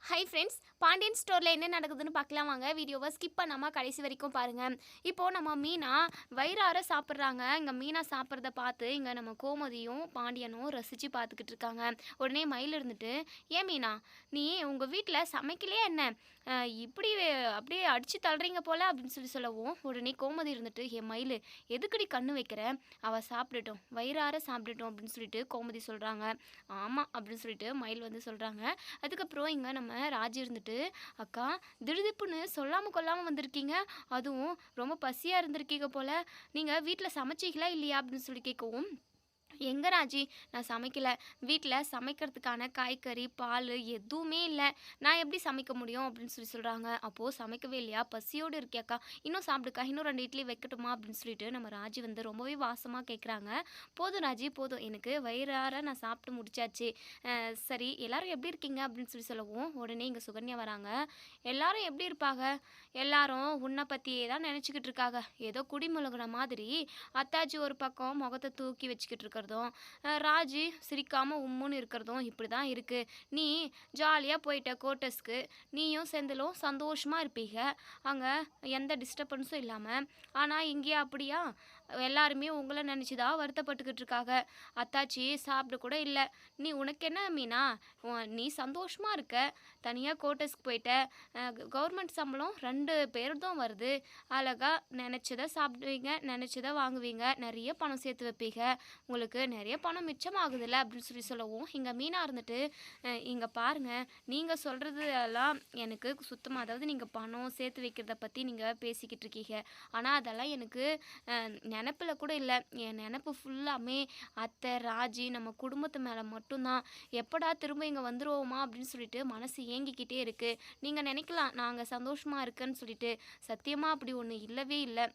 Hi friends, Pandian ஸ்டோரில் என்ன நடக்குதுன்னு பார்க்கலாம் வாங்க. வீடியோவை ஸ்கிப் பண்ணாமல் கடைசி வரைக்கும் பாருங்கள். இப்போது நம்ம மீனா வயிறார சாப்பிட்றாங்க. இங்கே மீனா சாப்பிட்றத பார்த்து இங்கே நம்ம கோமதியும் பாண்டியனும் ரசித்து பார்த்துக்கிட்டு இருக்காங்க. உடனே மயில் இருந்துட்டு, ஏன் மீனா, நீ உங்கள் வீட்டில் சமைக்கலையே என்ன, இப்படி அப்படியே அடித்து தள்ளுறீங்க போல் அப்படின்னு சொல்லவும், உடனே கோமதி இருந்துட்டு, என் மயில் எதுக்கடி கண்ணு வைக்கிற, அவள் சாப்பிட்டுட்டோம், வயிறார சாப்பிட்டுட்டோம் அப்படின்னு சொல்லிட்டு கோமதி சொல்கிறாங்க. ஆமாம் அப்படின்னு சொல்லிட்டு மயில் வந்து சொல்கிறாங்க. அதுக்கப்புறம் இங்கே நம்ம ராஜி இருந்துட்டு, அக்கா திடுதிப்புன்னு சொல்லாமல் கொள்ளாமல் வந்திருக்கீங்க, அதுவும் ரொம்ப பசியாக இருந்திருக்கீங்க போல், நீங்கள் வீட்டில் சமைச்சிங்களா இல்லையா அப்படின்னு சொல்லி கேட்கவும், எங்கே ராஜி, நான் சமைக்கல, வீட்டில் சமைக்கிறதுக்கான காய்கறி பால் எதுவுமே இல்லை, நான் எப்படி சமைக்க முடியும் அப்படின்னு சொல்கிறாங்க. அப்போது சமைக்கவே இல்லையா, பசியோடு இருக்கியாக்கா, இன்னும் சாப்பிடுக்கா, இன்னும் 2 இட்லி வைக்கட்டுமா அப்படின்னு சொல்லிட்டு நம்ம ராஜி வந்து ரொம்பவே வாசமாக கேட்குறாங்க. போதும் ராஜி போதும், எனக்கு வயிறார நான் சாப்பிட்டு முடிச்சாச்சு, சரி எல்லாரும் எப்படி இருக்கீங்க அப்படின்னு சொல்லவும், உடனே இங்கே சுகன்யா வராங்க. எல்லாரும் எப்படி இருப்பாங்க, எல்லாரும் உன்னை பற்றியே தான் நினச்சிக்கிட்டு இருக்காங்க, ஏதோ குடிமுழுகின மாதிரி அத்தாச்சி ஒரு பக்கம் முகத்தை தூக்கி வச்சுக்கிட்டு இருக்கிறதும், ராஜி சிரிக்காமல் உம்முன்னு இருக்கிறதும் இப்படி தான் இருக்குது. நீ ஜாலியாக போயிட்ட கோட்டஸ்க்கு, நீயும் செந்திலும் சந்தோஷமாக இருப்பீங்க அங்கே, எந்த டிஸ்டர்பன்ஸும் இல்லாமல். ஆனால் இங்கேயா அப்படியா, எல்லாருமே உங்களை நினச்சி தான் வருத்தப்பட்டுக்கிட்டு இருக்காங்க, அத்தாச்சி சாப்பிட கூட இல்லை. நீ உனக்கு என்ன மீனா, நீ சந்தோஷமாக இருக்க, தனியாக கோட்டஸ்க்கு போயிட்ட, கவர்மெண்ட் சம்பளம் 2 பேர் தான் வருது, அழகாக நினச்சதை சாப்பிடுவீங்க, நினச்சதை வாங்குவீங்க, நிறைய பணம் சேர்த்து வைப்பீங்க, உங்களுக்கு நிறைய பணம் மிச்சமாகுதுல்ல அப்படின்னு சொல்லவும், இங்கே மீனா இருந்துட்டு, இங்கே பாருங்கள், நீங்கள் சொல்கிறது எல்லாம் எனக்கு சுத்தமாக, அதாவது நீங்கள் பணம் சேர்த்து வைக்கிறத பற்றி நீங்கள் பேசிக்கிட்டு இருக்கீங்க, ஆனால் அதெல்லாம் எனக்கு நினப்பில் கூட இல்லை, என் நினப்பு ஃபுல்லாமே அத்தை ராஜி நம்ம குடும்பத்து மேலே மட்டும்தான், எப்படா திரும்ப இங்கே வந்துடுவோமா அப்படின்னு சொல்லிட்டு மனசு ஏங்கிக்கிட்டே இருக்குது. நீங்கள் நினைக்கலாம் நாங்கள் சந்தோஷமாக இருக்கேன்னு சொல்லிட்டு, சத்தியமாக அப்படி ஒன்று இல்லவே இல்லை,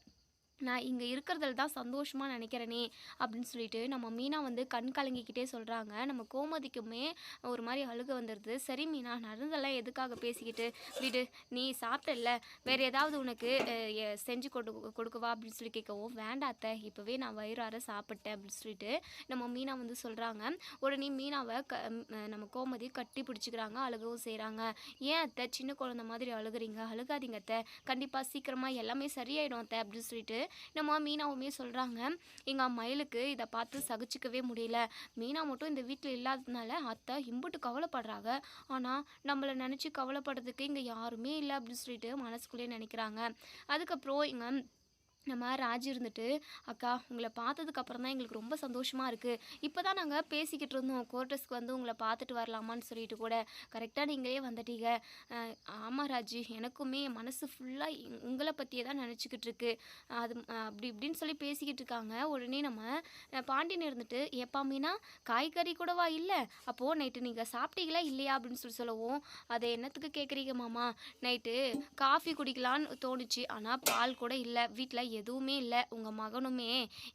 நான் இங்கே இருக்கிறதுல தான் சந்தோஷமாக நினைக்கிறேனே அப்படின்னு சொல்லிட்டு நம்ம மீனா வந்து கண் கலங்கிக்கிட்டே சொல்கிறாங்க. நம்ம கோமதிக்குமே ஒரு மாதிரி அழுக வந்துடுது. சரி மீனா, நடந்ததெல்லாம் எதுக்காக பேசிக்கிட்டு, விடு, நீ சாப்பிட்டல, வேறு ஏதாவது உனக்கு செஞ்சு கொடுக்கவா அப்படின்னு சொல்லி கேட்கவும், வேண்டாத்த, இப்போவே நான் வயிறார சாப்பிட்டேன் அப்படின்னு சொல்லிட்டு நம்ம மீனா வந்து சொல்கிறாங்க. உடனே மீனாவை நம்ம கோமதி கட்டி பிடிச்சிக்கிறாங்க, அழுகவும் செய்கிறாங்க. ஏன் அத்தை சின்ன குழந்தை மாதிரி அழுகுறீங்க, அழுகாதீங்க அத்தை, கண்டிப்பாக சீக்கிரமாக எல்லாமே சரியாயிடும் அத்தை அப்படின்னு சொல்லிட்டு நம்ம மீனாவுமே சொல்கிறாங்க. எங்கள் மயிலுக்கு இதை பார்த்து சகிச்சிக்கவே முடியல, மீனா மட்டும் இந்த வீட்டில் இல்லாததுனால அத்தை இம்புட்டு கவலைப்படுறாங்க, ஆனால் நம்மளை நினச்சி கவலைப்படுறதுக்கு இங்கே யாருமே இல்லை அப்படின்னு சொல்லிட்டு மனசுக்குள்ளேயே நினைக்கிறாங்க. அதுக்கப்புறம் இங்கே நம்ம ராஜி இருந்துட்டு, அக்கா உங்களை பார்த்ததுக்கப்புறம் தான் எங்களுக்கு ரொம்ப சந்தோஷமாக இருக்குது, இப்போ தான் நாங்கள் பேசிக்கிட்டு இருந்தோம் கோர்ட்டஸ்க்கு வந்து உங்களை பார்த்துட்டு வரலாமான்னு சொல்லிட்டு கூட, கரெக்டாக நீங்களே வந்துட்டீங்க. ஆமாம் ராஜி, எனக்குமே என் மனசு ஃபுல்லாக உங்களை பற்றியே தான் நினச்சிக்கிட்டு இருக்கு, அது அப்படி இப்படின்னு சொல்லி பேசிக்கிட்டு இருக்காங்க. உடனே நம்ம பாண்டியன் இருந்துட்டு, ஏப்பா மீனா, காய்கறி கூடவா இல்லை, அப்போது நைட்டு நீங்கள் சாப்பிட்டீங்களா இல்லையா அப்படின்னு சொல்லவும், அதை என்னத்துக்கு கேட்குறீங்க மாமா, நைட்டு காஃபி குடிக்கலான்னு தோணுச்சு, ஆனால் பால் கூட இல்லை, வீட்டில் எதுவுமே இல்லை, உங்கள் மகனுமே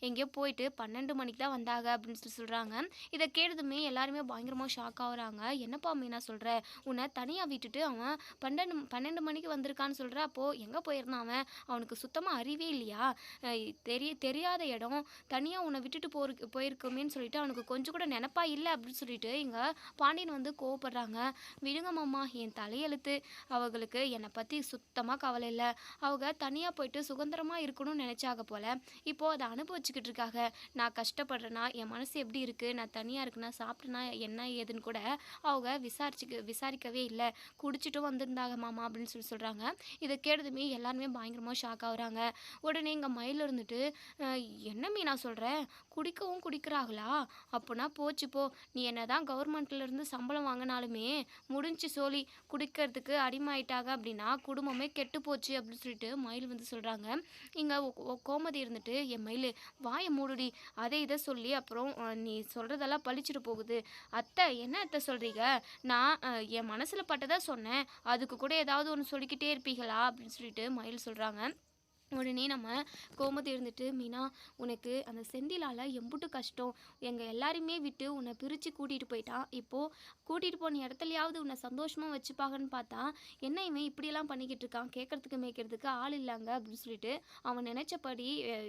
எங்கேயோ போயிட்டு 12 மணிக்கு தான் வந்தாங்க அப்படின்னு சொல்கிறாங்க. இதை கேட்டதுமே எல்லாருமே பயங்கரமாக ஷாக் ஆகுறாங்க. என்னப்பா மீனா சொல்கிற, உன்னை தனியாக விட்டுட்டு அவன் 12 மணிக்கு வந்திருக்கான்னு சொல்கிற, அப்போது எங்கே போயிருந்தான் அவன், அவனுக்கு சுத்தமாக அறிவே இல்லையா, தெரியாத இடம், தனியாக உன்னை விட்டுட்டு போயிருக்குமேன்னு சொல்லிட்டு அவனுக்கு கொஞ்சம் கூட நினப்பா இல்லை அப்படின்னு சொல்லிட்டு இங்கே பாண்டியன் வந்து கோவப்படுறாங்க. விடுங்க மாமா, என் தலையெழுத்து, அவங்களுக்கு என்னை பற்றி சுத்தமாக கவலை இல்லை, அவங்க தனியாக போயிட்டு சுதந்திரமாக இருக்கணும் நினைச்சாங்க போல, இப்போ அதை அனுபவிச்சுக்கிட்டு இருக்காங்க, நான் கஷ்டப்படுறேன்னா, என் மனசு எப்படி இருக்குது, நான் தனியாக இருக்குன்னா, சாப்பிட்டேன்னா என்ன ஏதுன்னு கூட அவங்க விசாரிக்கவே இல்லை, குடிச்சிட்டும் வந்திருந்தாங்க மாமா அப்படின்னு சொல்கிறாங்க. இதை கேட்டதுமே எல்லாருமே பயங்கரமாக ஷாக் ஆகுறாங்க. உடனே இங்கே மயில் இருந்துட்டு, என்ன மீனா சொல்கிற, குடிக்கவும் குடிக்கிறாங்களா, அப்போனா போச்சு போ, நீ என்ன தான் கவர்மெண்ட்லேருந்து சம்பளம் வாங்கினாலுமே முடிஞ்சு சோழி, குடிக்கிறதுக்கு அடிமாயிட்டாங்க அப்படின்னா குடும்பமே கெட்டு போச்சு அப்படின்னு சொல்லிட்டு மயில் வந்து சொல்கிறாங்க. இங்கே கோமதி இருந்துட்டு, என் மயில் வாயை மூடுடி, அதை இதை சொல்லி அப்புறம் நீ சொல்கிறதெல்லாம் பழிச்சிட்டு போகுது, அத்தை என்ன அத்தை சொல்கிறீங்க, நான் என் மனசில் பட்டதை சொன்னேன், அதுக்கு கூட ஏதாவது ஒன்று சொல்லிக்கிட்டே இருப்பீங்களா அப்படின்னு சொல்லிட்டு மயில் சொல்கிறாங்க. உடனே நம்ம கோமதி இருந்துட்டு, "மீனா, உனக்கு அந்த செந்திலால எம்புட்டு கஷ்டம். எங்க எல்லாரையுமே விட்டு உன்னை பிரித்து கூட்டிகிட்டு போயிட்டான். இப்போது கூட்டிகிட்டு போன இடத்துலையாவது உன்னை சந்தோஷமாக வச்சுப்பாங்கன்னு பார்த்தா, என்ன இவன் இப்படியெல்லாம் பண்ணிக்கிட்டு இருக்கான், கேட்கறதுக்கு மேய்க்கிறதுக்கு ஆள் இல்லைங்க" அப்படின்னு சொல்லிட்டு அவன் நினச்சபடி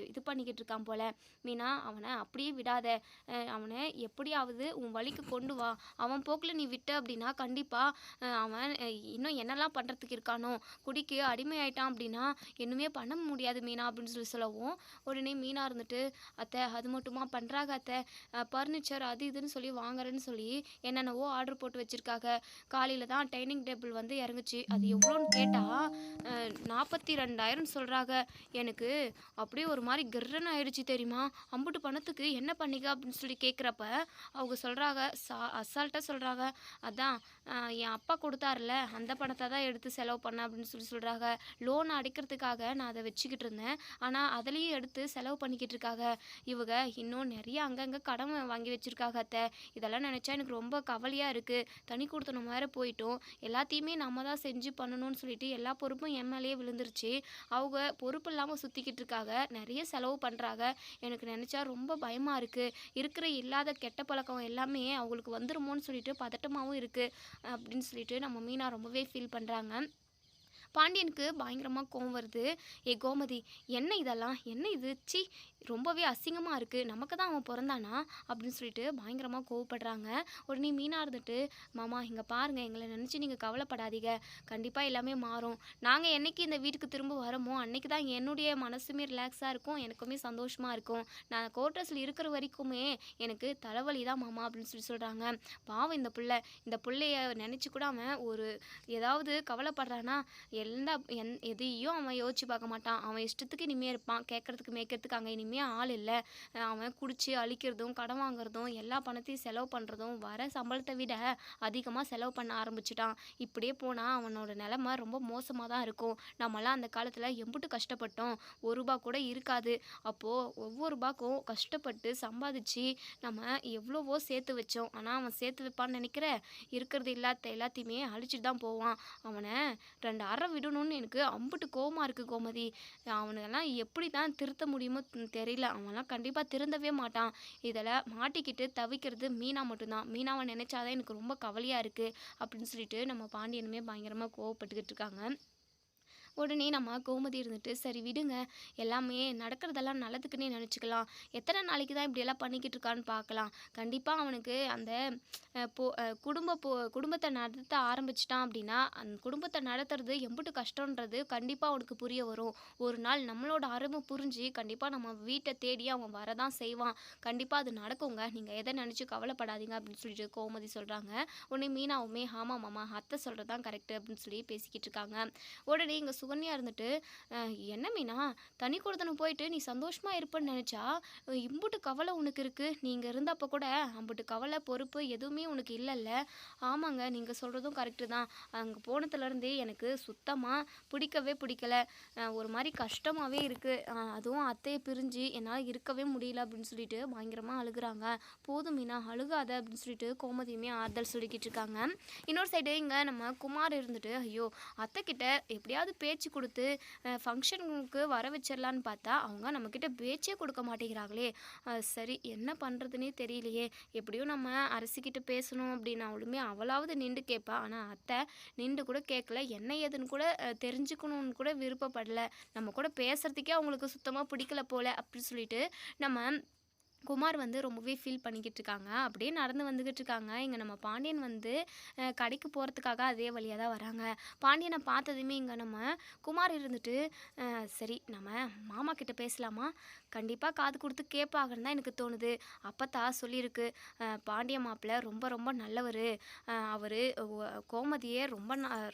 இது பண்ணிக்கிட்டு இருக்கான் போல. "மீனா, அவனை அப்படியே விடாத. அவனை எப்படியாவது உன் வழிக்கு கொண்டு வா. அவன் போக்கில் நீ விட்ட அப்படின்னா கண்டிப்பாக அவன் இன்னும் என்னெல்லாம் பண்ணுறதுக்கு இருக்கானோ, குடிக்கு அடிமையாயிட்டான் அப்படின்னா இன்னுமே பண்ண முடியாது மீனா" அப்படின்னு சொல்லவும், உடனே மீனா இருந்துட்டு, "அத்தை, அது மட்டுமா பண்ணுறாங்க அத்தை, ஃபர்னிச்சர் அது இதுன்னு சொல்லி வாங்குறேன்னு சொல்லி என்னென்னவோ ஆர்டர் போட்டு வச்சுருக்காங்க. காலையில் தான் டைனிங் டேபிள் வந்து இறங்குச்சு. அது எவ்வளோன்னு கேட்டால் 42,000 சொல்கிறாங்க. எனக்கு அப்படியே ஒரு மாதிரி கிர்ன்னு ஆயிடுச்சு தெரியுமா. அம்புட்டு பணத்துக்கு என்ன பண்ணிக்க அப்படின்னு சொல்லி கேட்குறப்ப அவங்க சொல்கிறாங்க, அசால்ட்டாக சொல்கிறாங்க, "அதான் என் அப்பா கொடுத்தாருல, அந்த பணத்தை தான் எடுத்து செலவு பண்ணேன்" அப்படின்னு சொல்லி சொல்கிறாங்க. "லோன் அடைக்கிறதுக்காக நான் அதை வச்சுக்கிட்டு இருந்தேன். ஆனால் அதுலேயும் எடுத்து செலவு பண்ணிக்கிட்டு இருக்காங்க. இவங்க இன்னும் நிறைய அங்கங்கே கடன் வாங்கி வச்சுருக்காங்க அத்தை. இதெல்லாம் நினச்சா எனக்கு ரொம்ப கவலையாக இருக்குது. தனி கொடுத்தனம் வேறு போயிட்டோம். எல்லாத்தையுமே நம்ம தான் செஞ்சு பண்ணணும்னு சொல்லிட்டு எல்லா பொறுப்பும் என் மேலேயே விழுந்துருச்சு. அவங்க பொறுப்பு இல்லாமல் சுற்றிக்கிட்டு இருக்காங்க. நிறைய செலவு பண்ணுறாங்க. எனக்கு நினச்சா ரொம்ப பயமாக இருக்குது. இருக்கிற இல்லாத கெட்ட பழக்கம் எல்லாமே அவங்களுக்கு வந்துருமோன்னு சொல்லிட்டு பதட்டமாகவும் இருக்குது" அப்படின்னு சொல்லிட்டு நம்ம மீனா ரொம்பவே ஃபீல் பண்ணுறாங்க. பாண்டியனுக்கு பயங்கரமா கோவம் வருது. "ஏய் கோமதி, என்ன இதெல்லாம்? என்ன இது? ச்சீ! ரொம்பவே அசிங்கமா இருக்கு. நமக்கு தான் அவன் பொறந்தானா?" அப்படின்னு சொல்லிட்டு பயங்கரமா கோவப்படுறாங்க. உடனே மீனா இருந்துட்டு, "மாமா, இங்க பாருங்க, எங்கள நினைச்சு நீங்க கவலைப்படாதீங்க. கண்டிப்பா எல்லாமே மாறும். நாங்க என்னைக்கு இந்த வீட்டுக்கு திரும்ப வரோமோ, அன்னைக்கு தான் என்னுடைய மனசுமே ரிலாக்ஸா இருக்கும். எனக்குமே சந்தோஷமா இருக்கும். நான் குவார்ட்டர்ஸ்ல இருக்கிற வரைக்குமே எனக்கு தலைவலி தான் மாமா" அப்படின்னு சொல்லி சொல்றாங்க. பாவம் இந்த புள்ளைய நினைச்சு கூட அவன் ஏதாவது கவலைப்படுறானா, எதையும் அவன் யோசிச்சு பார்க்க மாட்டான். அவன் இஷ்டத்துக்கு இனிமே இருப்பான். கேட்கறதுக்கு மேய்க்கிறதுக்கு அங்கே இனிமே ஆள் இல்லை. அவன் குடிச்சு அழிக்கிறதும், கடன் வாங்குறதும், எல்லா பணத்தையும் செலவு பண்ணுறதும், வர சம்பளத்தை விட அதிகமாக செலவு பண்ண ஆரம்பிச்சிட்டான். இப்படியே போனால் அவனோட நிலைமை ரொம்ப மோசமாக தான் இருக்கும். நம்மலாம் அந்த காலத்தில் எம்புட்டு கஷ்டப்பட்டோம். ரூபா கூட இருக்காது. அப்போது ஒவ்வொரு ரூபாய்க்கும் கஷ்டப்பட்டு சம்பாதிச்சு நம்ம எவ்வளவோ சேர்த்து வச்சோம். ஆனால் அவன் சேர்த்து வைப்பான்னு நினைக்கிற, இருக்கிறது இல்லாத எல்லாத்தையுமே அழிச்சிட்டு தான் போவான். அவனை 2 அறை விடணும்னு எனக்கு அம்புட்டு கோவமா இருக்குது கோமதி. அவனுங்கெல்லாம் எப்படி தான் திருத்த முடியுமோ தெரியல. அவன்லாம் கண்டிப்பாக திருந்தவே மாட்டான். இதில் மாட்டிக்கிட்டு தவிக்கிறது மீனா மட்டும்தான். மீனாவை நினைச்சாதான் எனக்கு ரொம்ப கவலையாக இருக்குது அப்படின்னு சொல்லிட்டு நம்ம பாண்டியனுமே பயங்கரமாக கோவப்பட்டுக்கிட்டு இருக்காங்க. உடனே நம்ம கோமதி இருந்துட்டு, "சரி விடுங்க, எல்லாமே நடக்கிறதெல்லாம் நல்லதுக்குன்னே நினச்சிக்கலாம். எத்தனை நாளைக்கு தான் இப்படியெல்லாம் பண்ணிக்கிட்டு இருக்கான்னு பார்க்கலாம். கண்டிப்பாக அவனுக்கு அந்த குடும்பத்தை நடத்த ஆரம்பிச்சிட்டான் அப்படின்னா, அந்த குடும்பத்தை நடத்துறது எம்புட்டு கஷ்டன்றது கண்டிப்பாக அவனுக்கு புரிய வரும். ஒரு நாள் நம்மளோட அருமை புரிஞ்சு கண்டிப்பாக நம்ம வீட்டை தேடி அவன் வரதான் செய்வான். கண்டிப்பாக அது நடக்குங்க. நீங்கள் எதை நினச்சி கவலைப்படாதீங்க" அப்படின்னு சொல்லிட்டு கோமதி சொல்கிறாங்க. உடனே மீனாவுமே, "ஆமாம் மாமா, அத்தை சொல்கிறது தான் கரெக்டு" அப்படின்னு சொல்லி பேசிக்கிட்டு இருக்காங்க. உடனே இங்கே சுகன்யா இருந்துட்டு, "என்ன மீனா, தனி குடித்தனம் போயிட்டு நீ சந்தோஷமா இருப்பேன்னு நினச்சா இம்புட்டு கவலை உனக்கு இருக்குது. நீ இங்கே இருந்தப்போ கூட அம்புட்டு கவலை பொறுப்பு எதுவுமே உனக்கு இல்லைல்ல?" "ஆமாங்க, நீங்கள் சொல்கிறதும் கரெக்டு தான். அங்கே போனதுலேருந்தே எனக்கு சுத்தமாக பிடிக்கவே பிடிக்கல. ஒரு மாதிரி கஷ்டமாகவே இருக்குது. அதுவும் அத்தையை பிரிஞ்சு என்னால் இருக்கவே முடியல" அப்படின்னு சொல்லிட்டு பயங்கரமாக அழுகுறாங்க. "போதும் மீனா, அழுகாத" அப்படின்னு சொல்லிட்டு கோமதியுமே ஆறுதல் சொல்லிக்கிட்டு இருக்காங்க. இன்னொரு சைடு இங்கே நம்ம குமார் இருந்துட்டு, ஐயோ, அத்தைக்கிட்ட எப்படியாவது பேச்சு கொடுத்து ஃபங்க்ஷனுக்கு வர வச்சிடலான்னு பார்த்தா அவங்க நம்மக்கிட்ட பேச்சே கொடுக்க மாட்டேங்கிறாங்களே. சரி, என்ன பண்ணுறதுனே தெரியலையே. எப்படியும் நம்ம அரசிக்கிட்ட பேசணும் அப்படின்னாலுமே அவளாவது நின்று கேட்பா. ஆனால் அத்தை நின்று கூட கேட்கல. என்ன ஏதுன்னு கூட தெரிஞ்சுக்கணும்னு கூட விருப்பப்படலை. நம்ம கூட பேசுகிறதுக்கே அவங்களுக்கு சுத்தமாக பிடிக்கல போல அப்படின்னு சொல்லிட்டு நம்ம குமார் வந்து ரொம்பவே ஃபீல் பண்ணிக்கிட்டு இருக்காங்க. அப்படியே நடந்து வந்துக்கிட்டு இருக்காங்க. இங்கே நம்ம பாண்டியன் வந்து கடைக்கு போகிறதுக்காக அதே வழியாக தான் வராங்க. பாண்டியனை பார்த்ததுமே இங்கே நம்ம குமார் இருந்துட்டு, சரி நம்ம மாமா கிட்ட பேசலாமா? கண்டிப்பாக காது கொடுத்து கேட்பாங்கன்னு தான் எனக்கு தோணுது. அப்பத்தா சொல்லியிருக்கு, பாண்டிய மாப்பிள்ளை ரொம்ப ரொம்ப நல்லவர், அவர் கோமதியை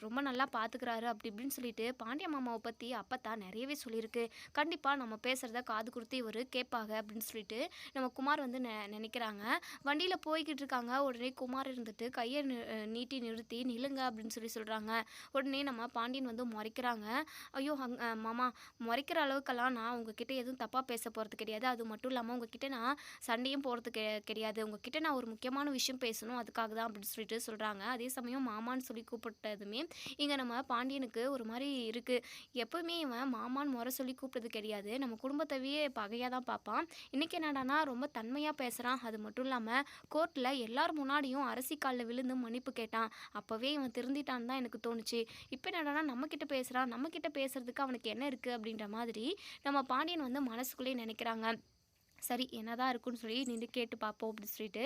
ரொம்ப நல்லா பார்த்துக்கிறாரு அப்படி இப்படின்னு சொல்லிட்டு பாண்டிய மாமாவை பற்றி அப்பத்தா நிறையவே சொல்லியிருக்கு. கண்டிப்பாக நம்ம பேசுகிறத காது கொடுத்து இவர் கேட்பாங்க அப்படின்னு சொல்லிட்டு நம்ம குமார் வந்து நினைக்கிறாங்க. வண்டியில் போய்கிட்டு இருக்காங்க. உடனே குமார் இருந்துட்டு கையை நீட்டி நிறுத்தி நில்லுங்க அப்படின்னு சொல்கிறாங்க. உடனே நம்ம பாண்டியன் வந்து முறைக்கிறாங்க. ஐயோ மாமா, முறைக்கிற அளவுக்கெல்லாம் நான் உங்ககிட்ட எதுவும் தப்பாக பேச போகிறது கிடையாது. அது மட்டும் இல்லாமல் உங்ககிட்ட நான் சண்டையும் போகிறது கிடையாது. உங்ககிட்ட நான் ஒரு முக்கியமான விஷயம் பேசணும், அதுக்காக தான் அப்படின்னு சொல்கிறாங்க. அதே சமயம் மாமான்னு சொல்லி கூப்பிட்டதுமே இங்கே நம்ம பாண்டியனுக்கு ஒரு மாதிரி இருக்குது. எப்பவுமே இவன் மாமான்னு முறை சொல்லி கூப்பிட்டது கிடையாது. நம்ம குடும்பத்தவே பகையாக தான் பார்ப்பான். இன்றைக்கி என்னடானா ரொம்ப தன்மையாக பேசுகிறான். அது மட்டும் இல்லாமல் கோர்ட்டில் எல்லார் முன்னாடியும் அரசி காலில் விழுந்து மன்னிப்பு கேட்டான். அப்போவே இவன் திருந்திட்டான்னு தான் எனக்கு தோணுச்சு. இப்போ என்னடானா நம்மக்கிட்ட பேசுகிறான். நம்மக்கிட்ட பேசுகிறதுக்கு அவனுக்கு என்ன இருக்குது அப்படின்ற மாதிரி நம்ம பாண்டியன் வந்து மனசுக்குள்ளேயே நினைக்கிறாங்க. சரி என்னதான் இருக்குன்னு சொல்லி நின்று கேட்டு பார்ப்போம் அப்படின்னு சொல்லிட்டு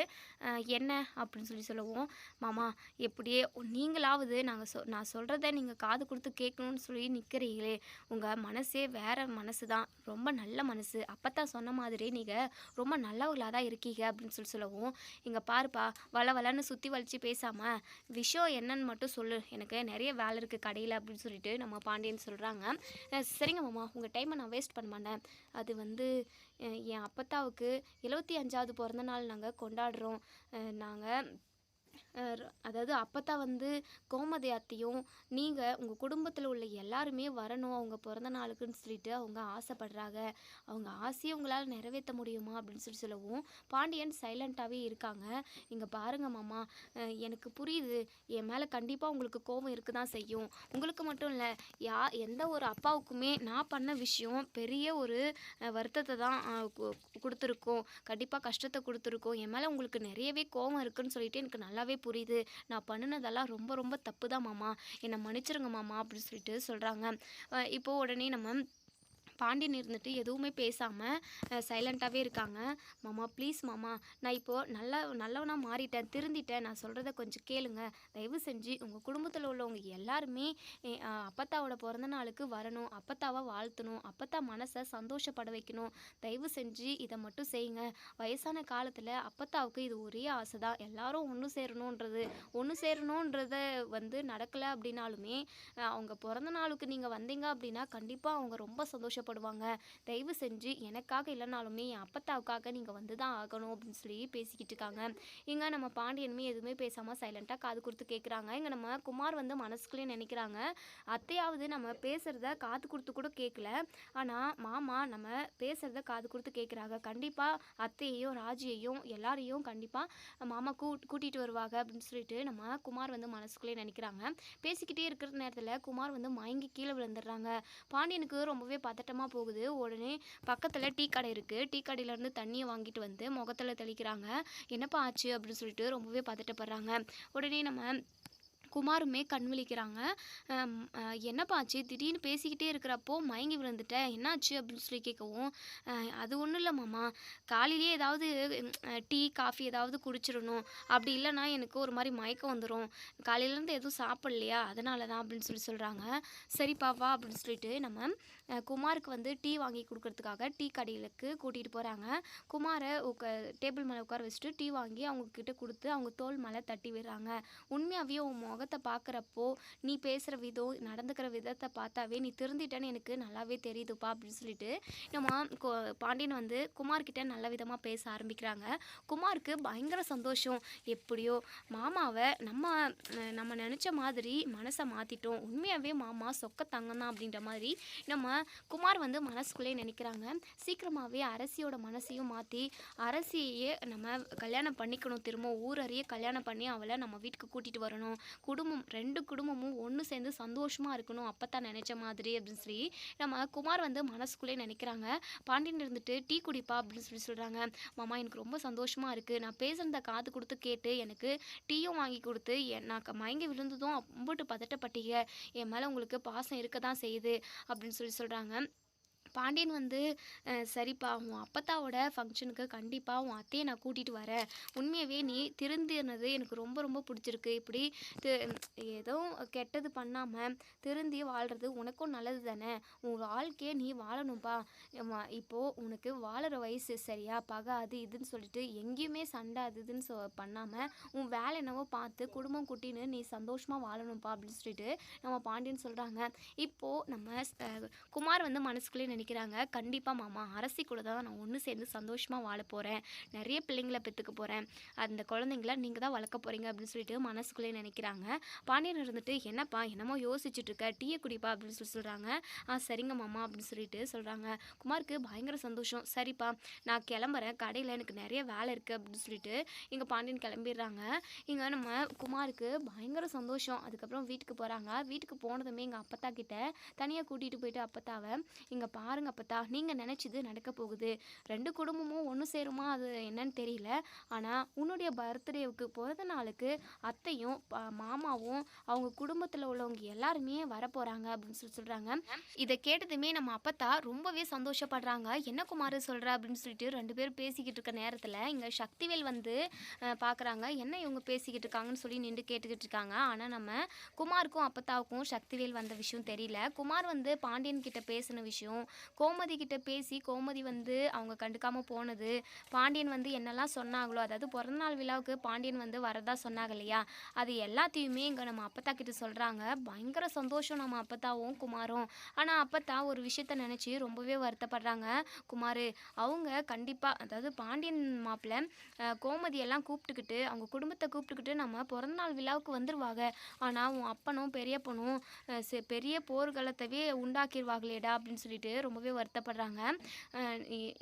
என்ன அப்படின்னு சொல்லவும், மாமா எப்படியே நீங்களாவது நான் சொல்கிறத நீங்கள் காது கொடுத்து கேட்கணும்னு சொல்லி நிற்கிறீங்களே, உங்கள் மனசே வேறு மனசு தான், ரொம்ப நல்ல மனசு. அப்போத்தான் சொன்ன மாதிரி நீங்கள் ரொம்ப நல்லவர்களாக தான் இருக்கீங்க அப்படின்னு சொல்லவும், இங்கே பாருப்பா, வளன்னு சுற்றி வலிச்சு பேசாமல் விஷயம் என்னன்னு மட்டும் சொல்லு, எனக்கு நிறைய வேலை இருக்குது கடையில் அப்படின்னு சொல்லிட்டு நம்ம பாண்டியன் சொல்கிறாங்க. சரிங்க மாமா, உங்கள் டைமை நான் வேஸ்ட் பண்ண மாட்டேன். அது வந்து என் அப்பத்தாவுக்கு 75வது பிறந்த நாள் நாங்கள் கொண்டாடுறோம். நாங்கள் அதாவது அப்பத்தா வந்து கோமதி அத்தையும் நீங்கள் உங்கள் குடும்பத்தில் உள்ள எல்லாருமே வரணும் அவங்க பிறந்த நாளுக்குன்னு சொல்லிட்டு அவங்க ஆசைப்படுறாங்க. அவங்க ஆசையை உங்களால் நிறைவேற்ற முடியுமா அப்படின்னு சொல்லவும், பாண்டியன் சைலண்ட்டாகவே இருக்காங்க. இங்கே பாருங்க மாமா, எனக்கு புரியுது, என் மேலே கண்டிப்பாக உங்களுக்கு கோபம் இருக்க தான் செய்யும். உங்களுக்கு மட்டும் இல்லை, எந்த ஒரு அப்பாவுக்குமே நான் பண்ண விஷயம் பெரிய ஒரு வருத்தத்தை தான் கொடுத்துருக்கோம், கண்டிப்பாக கஷ்டத்தை கொடுத்துருக்கோம். என் மேலே உங்களுக்கு நிறையவே கோபம் இருக்குன்னு சொல்லிட்டு எனக்கு நல்லாவே புரியுது. நான் பண்ணினதெல்லாம் ரொம்ப ரொம்ப தப்பு தான் மாமா, என்னை மன்னிச்சிருங்க மாமா அப்படின்னு சொல்லிட்டு சொல்கிறாங்க. இப்போது உடனே நம்ம பாண்டியன் இருந்துட்டு எதுவுமே பேசாமல் சைலண்ட்டாகவே இருக்காங்க. மாமா ப்ளீஸ் மாமா, நான் இப்போது நல்லவனாக மாறிட்டேன், திருந்திட்டேன், நான் சொல்கிறத கொஞ்சம் கேளுங்க. தயவு செஞ்சு உங்கள் குடும்பத்தில் உள்ளவங்க எல்லாருமே அப்பத்தாவோட பிறந்த நாளுக்கு வரணும், அப்பத்தாவை வாழ்த்தணும், அப்பத்தா மனசை சந்தோஷப்பட வைக்கணும். தயவு செஞ்சு இதை மட்டும் செய்யுங்க. வயசான காலத்தில் அப்பத்தாவுக்கு இது ஒரே ஆசை தான், எல்லாரும் ஒன்று சேரணுன்றத வந்து நடக்கலை அப்படின்னாலுமே அவங்க பிறந்த நாளுக்கு நீங்கள் வந்தீங்க அப்படின்னா கண்டிப்பாக அவங்க ரொம்ப சந்தோஷப்படுவாங்க. தயவு செஞ்சு எனக்காக இல்லைனாலுமே என் அப்பத்தாவுக்காக நீங்கள் வந்து தான் ஆகணும் அப்படின்னு சொல்லி பேசிக்கிட்டு இருக்காங்க. இங்கே நம்ம பாண்டியனுமே எதுவுமே பேசாமல் சைலண்ட்டாக காது கொடுத்து கேட்குறாங்க. இங்கே நம்ம குமார் வந்து மனசுக்குள்ளேயே நினைக்கிறாங்க, அத்தையாவது நம்ம பேசுகிறத காது கொடுத்து கூட கேட்கல, ஆனால் மாமா நம்ம பேசுகிறத காது கொடுத்து கேட்குறாங்க. கண்டிப்பாக அத்தையையும் ராஜியையும் எல்லாரையும் கண்டிப்பாக மாமா கூட்டிகிட்டு வருவாங்க அப்படின்னு சொல்லிட்டு நம்ம குமார் வந்து மனசுக்குள்ளேயே நினைக்கிறாங்க. பேசிக்கிட்டே இருக்கிற நேரத்தில் குமார் வந்து மயங்கி கீழே விழுந்துடுறாங்க. பாண்டியனுக்கு ரொம்பவே பதட்டமாக போகுது. உடனே பக்கத்தில் டீ கடை இருக்குது, டீ கடையிலேருந்து தண்ணியை வாங்கிட்டு வந்து முகத்தில் தெளிக்கிறாங்க. என்னப்பா ஆச்சு அப்படின்னு சொல்லிட்டு ரொம்பவே பதட்டப்படுறாங்க. உடனே நம்ம குமாருமே கண் விழிக்கிறாங்க. என்னப்பா ஆச்சு, திடீர்னு பேசிக்கிட்டே இருக்கிறப்போ மயங்கி விழுந்துட்டேன், என்னாச்சு அப்படின்னு சொல்லி கேட்கவும், அது ஒன்றும் இல்லை மாமா, காலையிலேயே ஏதாவது டீ காஃபி ஏதாவது குடிச்சிடணும், அப்படி இல்லைன்னா எனக்கு ஒரு மாதிரி மயக்கம் வந்துடும், காலையிலேருந்து எதுவும் சாப்பிட்லையா அதனால தான் அப்படின்னு சொல்கிறாங்க. சரிப்பா வா அப்படின்னு சொல்லிட்டு நம்ம குமாருக்கு வந்து டீ வாங்கி கொடுக்கறதுக்காக டீ கடையிலுக்கு கூட்டிகிட்டு போகிறாங்க. குமாரை டேபிள் மேலே உட்கார வச்சுட்டு டீ வாங்கி அவங்கக்கிட்ட கொடுத்து அவங்க தோல் மேலே தட்டி விடுறாங்க. உண்மையாகவே உன் முகத்தை பார்க்குறப்போ, நீ பேசுகிற விதம், நடந்துக்கிற விதத்தை பார்த்தாவே நீ திருந்திட்டேன்னு எனக்கு நல்லாவே தெரியுதுப்பா அப்படின்னு சொல்லிட்டு நம்ம பாண்டியன் வந்து குமார்கிட்ட நல்ல விதமாக பேச ஆரம்பிக்கிறாங்க. குமாருக்கு பயங்கர சந்தோஷம். எப்படியோ மாமாவை நம்ம நினச்ச மாதிரி மனசை மாற்றிட்டோம், உண்மையாகவே மாமா சொக்க தங்கம் தான் அப்படின்ற மாதிரி நம்ம குமார் வந்து மனசுக்குள்ளே நினைக்கிறாங்க. சீக்கிரமாகவே அரசியோட மனசையும் மாற்றி அரசியையே நம்ம கல்யாணம் பண்ணிக்கணும், திரும்ப ஊரறிய கல்யாணம் பண்ணி அவளை நம்ம வீட்டுக்கு கூட்டிகிட்டு வரணும், குடும்பம் 2 குடும்பமும் ஒன்று சேர்ந்து சந்தோஷமாக இருக்கணும், அப்போ தான் நினச்ச மாதிரி அப்படின்னு சொல்லி நம்ம குமார் வந்து மனசுக்குள்ளே நினைக்கிறாங்க. பாண்டியன் இருந்துட்டு டீ குடிப்பா அப்படின்னு சொல்கிறாங்க. மாமா எனக்கு ரொம்ப சந்தோஷமாக இருக்குது, நான் பேசுகிறத காது கொடுத்து கேட்டு எனக்கு டீயும் வாங்கி கொடுத்து நான் மயங்கி விழுந்ததும் அம்புட்டு பதட்டப்பட்டீங்க, என் மேலே உங்களுக்கு பாசம் இருக்க தான் செய்யுது அப்படின்னு சொல்கிறாங்க. பாண்டியன் வந்து சரிப்பா, உன் அப்பத்தாவோட ஃபங்க்ஷனுக்கு கண்டிப்பாக உன் அத்தையை நான் கூட்டிகிட்டு வரேன், உண்மையாகவே நீ திருந்தினது எனக்கு ரொம்ப ரொம்ப பிடிச்சிருக்கு, இப்படி ஏதோ கெட்டது பண்ணாமல் திருந்தி வாழ்கிறது உனக்கும் நல்லது தானே, உன் வாழ்க்கையை நீ வாழணும்ப்பா, இப்போது உனக்கு வாழற வயசு சரியா, பகை அது இதுன்னு சொல்லிட்டு எங்கேயுமே சண்டை அது இதுன்னு பண்ணாமல் உன் வேலை என்னவோ பார்த்து குடும்பம் குட்டின்னு நீ சந்தோஷமாக வாழணும்ப்பா அப்படின்னு சொல்லிட்டு நம்ம பாண்டியன் சொல்கிறாங்க. இப்போது நம்ம குமார் வந்து மனசுக்குள்ளே நினைக்கிறாங்க. நினைக்கிறாங்க. கண்டிப்பா மாமா அரசி கூட தான் நான் ஒண்ணு சேர்ந்து சந்தோஷமா வாழப் போறேன். நெறைய பிள்ளைங்கள பெத்துக்க போறேன். அந்த குழந்தைங்கள நீங்க தான் வளர்க்க போறீங்க அப்படின்னு சொல்லிட்டு மனசுக்குள்ளேயே நினைக்கிறாங்க. பாண்டியன் இருந்துட்டு, "என்னப்பா என்னமோ யோசிச்சுட்டு இருக்க. டீய குடிப்பா" அப்படின்னு சொல்றாங்க. சரிங்க மாமா" அப்படின்னு சொல்லிட்டு சொல்றாங்க. குமாருக்கு பயங்கர சந்தோஷம். "சரிப்பா நான் கிளம்புறேன். கடையில எனக்கு நெறைய வேலை இருக்கு" அப்படின்னு சொல்லிட்டு இங்க பாண்டியன் கிளம்பிடுறாங்க. இங்க நம்ம குமாருக்கு பயங்கர சந்தோஷம். அதுக்கப்புறம் வீட்டுக்கு போறாங்க. வீட்டுக்கு போனதுமே எங்க அப்பத்தா கிட்ட தனியா கூட்டிட்டு போயிட்டு அப்பத்தாவ, "இங்க பாருங்க அப்பத்தா, நீங்க நினைச்சது நடக்க போகுது. 2 குடும்பமும் ஒண்ணு சேருமா அது என்னன்னு தெரியல. ஆனா உன்னுடைய பர்த்டேவுக்கு பிறந்த நாளுக்கு அத்தையும் மாமாவும் அவங்க குடும்பத்துல உள்ளவங்க எல்லாருமே வரப்போறாங்க" அப்படின்னு சொல்றாங்க. இதை கேட்டதுமே நம்ம அப்பத்தா ரொம்பவே சந்தோஷப்படுறாங்க. "என்ன குமார் சொல்ற?" அப்படின்னு சொல்லிட்டு 2 பேரும் பேசிக்கிட்டு இருக்க நேரத்துல இங்க சக்திவேல் வந்து பார்க்குறாங்க. என்ன இவங்க பேசிக்கிட்டு இருக்காங்கன்னு சொல்லி நின்று கேட்டுக்கிட்டு இருக்காங்க. ஆனால் நம்ம குமாருக்கும் அப்பத்தாவுக்கும் சக்திவேல் வந்த விஷயம் தெரியல. குமார் வந்து பாண்டியன் கிட்ட பேசின விஷயம், கோமதி கிட்ட பேசி கோமதி வந்து அவங்க கண்டுக்காமல் போனது, பாண்டியன் வந்து என்னெல்லாம் சொன்னாங்களோ, அதாவது பிறந்தநாள் விழாவுக்கு பாண்டியன் வந்து வரதா சொன்னாங்க இல்லையா, அது எல்லாத்தையுமே இங்கே நம்ம அப்பத்தா கிட்ட சொல்கிறாங்க. பயங்கர சந்தோஷம் நம்ம அப்பத்தாவும் குமாரும். ஆனால் அப்பத்தா ஒரு விஷயத்த நினச்சி ரொம்பவே வருத்தப்படுறாங்க. குமார் அவங்க கண்டிப்பாக, அதாவது பாண்டியன் மாப்பிள்ளை கோமதியெல்லாம் கூப்பிட்டுக்கிட்டு அவங்க குடும்பத்தை கூப்பிட்டுக்கிட்டு நம்ம பிறந்தநாள் விழாவுக்கு வந்துடுவாங்க. ஆனால் உன் அப்பனும் பெரியப்பனும் பெரிய போர்க்களத்தவே உண்டாக்கிடுவாங்களேடா அப்படின்னு சொல்லிட்டு ரொம்பவே வருத்தப்படுறாங்க.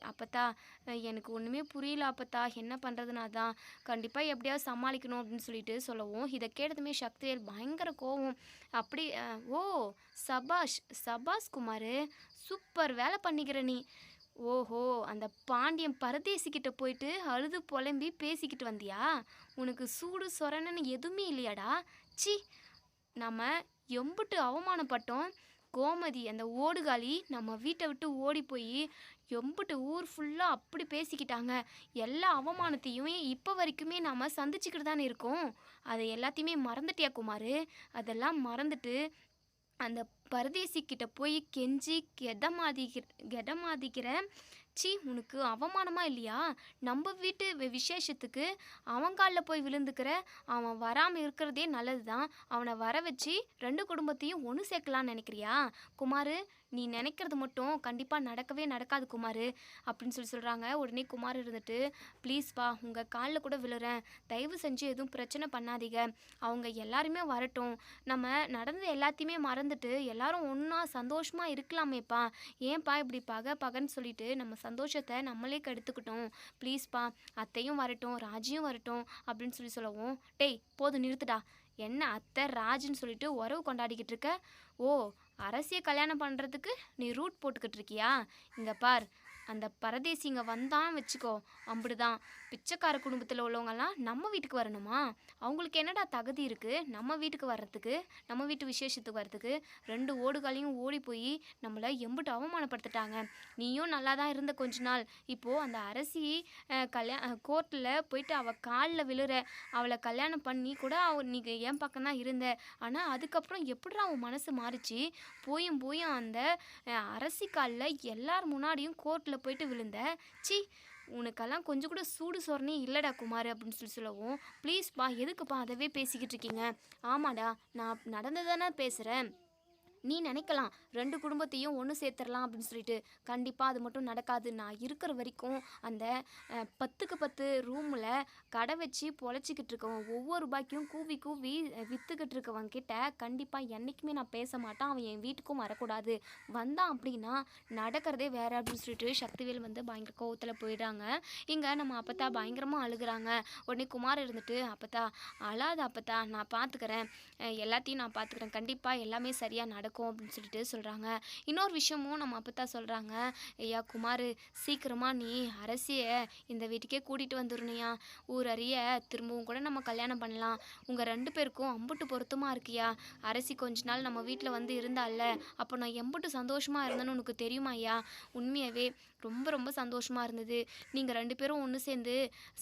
அப்பத்தா எனக்கு ஒன்றுமே புரியல அப்பத்தா, என்ன பண்ணுறதுனா தான் கண்டிப்பாக எப்படியாவது சமாளிக்கணும் அப்படின்னு சொல்லிட்டு சொல்லவும், இதை கேட்டதுமே சக்திவேல் பயங்கர கோவம். அப்படி ஓ சபாஷ் சபாஷ் குமார், சூப்பர் வேலை பண்ணிக்கிற நீ. ஓஹோ! அந்த பாண்டியன் பரதேசிக்கிட்ட போயிட்டு அழுது புலம்பி பேசிக்கிட்டு வந்தியா? உனக்கு சூடு சொரணன்னு எதுவுமே இல்லையாடா? ச்சீ! நம்ம எம்புட்டு அவமானப்பட்டோம். கோமதி அந்த ஓடுகாலி நம்ம வீட்டை விட்டு ஓடி போய் எம்புட்டு ஊர் ஃபுல்லாக அப்படி பேசிக்கிட்டாங்க. எல்லா அவமானத்தையும் இப்போ வரைக்குமே நாம் சந்திச்சுக்கிட்டு தானே இருக்கோம். அதை எல்லாத்தையுமே மறந்துட்டியா குமார்? அதெல்லாம் மறந்துட்டு அந்த பரதேசி கிட்ட போய் கெஞ்சி கெடமாதிக்கிற. ச்சீ! உனக்கு அவமானமா இல்லையா? நம்ம வீட்டு விசேஷத்துக்கு அவன் காலில் போய் விழுந்துக்கிற. அவன் வராமல் இருக்கிறதே நல்லது தான். அவனை வர வச்சு 2 குடும்பத்தையும் ஒன்று சேர்க்கலான்னு நினைக்கிறியா? குமார், நீ நினைக்கிறது மட்டும் கண்டிப்பாக நடக்கவே நடக்காது குமார் அப்படின்னு சொல்கிறாங்க. உடனே குமார் இருந்துட்டு, ப்ளீஸ்ப்பா உங்கள் காலில் கூட விழுறேன், தயவு செஞ்சு எதுவும் பிரச்சனை பண்ணாதீங்க. அவங்க எல்லாருமே வரட்டும். நம்ம நடந்தது எல்லாத்தையுமே மறந்துட்டு எல்லாரும் ஒன்றா சந்தோஷமாக இருக்கலாமேப்பா. ஏன்ப்பா இப்படி பகன்னு சொல்லிட்டு நம்ம சந்தோஷத்தை நம்மளே கெடுத்துக்கிட்டோம். ப்ளீஸ்ப்பா அத்தையும் வரட்டும், ராஜியும் வரட்டும் அப்படின்னு சொல்லவும், டேய் போதும் நிறுத்துடா. என்ன அத்தை ராஜுன்னு சொல்லிட்டு உறவு கொண்டாடிக்கிட்டு இருக்க? ஓ அரசியை கல்யாணம் பண்ணுறதுக்கு நீ ரூட் போட்டுக்கிட்டு இருக்கியா? இங்கே பார், அந்த பரதேசிங்க வந்தான் வச்சுக்கோ, அப்படிதான். பிச்சைக்கார குடும்பத்தில் உள்ளவங்கெல்லாம் நம்ம வீட்டுக்கு வரணுமா? அவங்களுக்கு என்னடா தகுதி இருக்குது நம்ம வீட்டுக்கு வர்றதுக்கு, நம்ம வீட்டு விசேஷத்துக்கு வர்றதுக்கு? 2 ஓடுகளையும் ஓடி போய் நம்மளை எம்பிட்டு அவமானப்படுத்திட்டாங்க. நீயும் நல்லா தான் இருந்த கொஞ்ச நாள். இப்போது அந்த அரசி கோர்ட்டில் போயிட்டு அவள் காலில் விழுற, அவளை கல்யாணம் பண்ணி கூட நீங்கள் என் பக்கம் தான் இருந்த. ஆனால் அதுக்கப்புறம் எப்படிடா அவன் மனசு மாறிச்சு? போயும் அந்த அரசி காலில் எல்லார் முன்னாடியும் கோர்ட்டில் போயிட்டு விழுந்த. சி, உனக்கெல்லாம் கொஞ்சம் கூட சூடு சொரணே இல்லைடா குமார் அப்படின்னு சொல்லவும், ப்ளீஸ்ப்பா எதுக்குப்பா அதவே பேசிக்கிட்டு இருக்கீங்க? ஆமாடா, நான் நடந்ததானே பேசுகிறேன். நீ நினைக்கலாம் 2 குடும்பத்தையும் ஒன்று சேர்த்துடலாம் அப்படின்னு சொல்லிட்டு, கண்டிப்பாக அது மட்டும் நடக்காது. நான் இருக்கிற வரைக்கும் அந்த 10க்கு 10 ரூமில் கடை வச்சு பொழைச்சிக்கிட்டு இருக்கவன், ஒவ்வொரு ரூபாய்க்கும் கூவி கூவி விற்றுக்கிட்டு இருக்கவன் கிட்ட கண்டிப்பாக என்றைக்குமே நான் பேச மாட்டேன். அவன் என் வீட்டுக்கும் வரக்கூடாது. வந்தான் அப்படின்னா நடக்கிறதே வேறு அப்படின்னு சொல்லிட்டு சக்திவேல் வந்து பயங்கர கோவத்தில் போயிடுறாங்க. இங்கே நம்ம அப்பத்தா பயங்கரமாக அழுகுறாங்க. உடனே குமார் இருந்துட்டு, அப்பத்தா அழாத அப்பத்தா, நான் பார்த்துக்கிறேன், எல்லாத்தையும் நான் பார்த்துக்கிறேன், கண்டிப்பாக எல்லாமே சரியாக நடக்கும் அப்படின்னு சொல்லிட்டு சொல்கிறாங்க. இன்னொரு விஷயமும் நம்ம அப்பத்தான் சொல்கிறாங்க. ஐயா குமார், சீக்கிரமாக நீ அரசியை இந்த வீட்டுக்கே கூட்டிகிட்டு வந்துடணுயா. ஊர் அறிய திரும்பவும் கூட நம்ம கல்யாணம் பண்ணலாம். உங்கள் 2 பேருக்கும் அம்புட்டு பொருத்தமாக இருக்கியா? அரசி கொஞ்ச நாள் நம்ம வீட்டில் வந்து இருந்தால, அப்போ நான் எம்புட்டு சந்தோஷமாக இருந்தேன்னு உனக்கு தெரியுமா ஐயா? உண்மையாகவே ரொம்ப ரொம்ப சந்தோஷமாக இருந்தது. நீங்கள் 2 பேரும் ஒன்று சேர்ந்து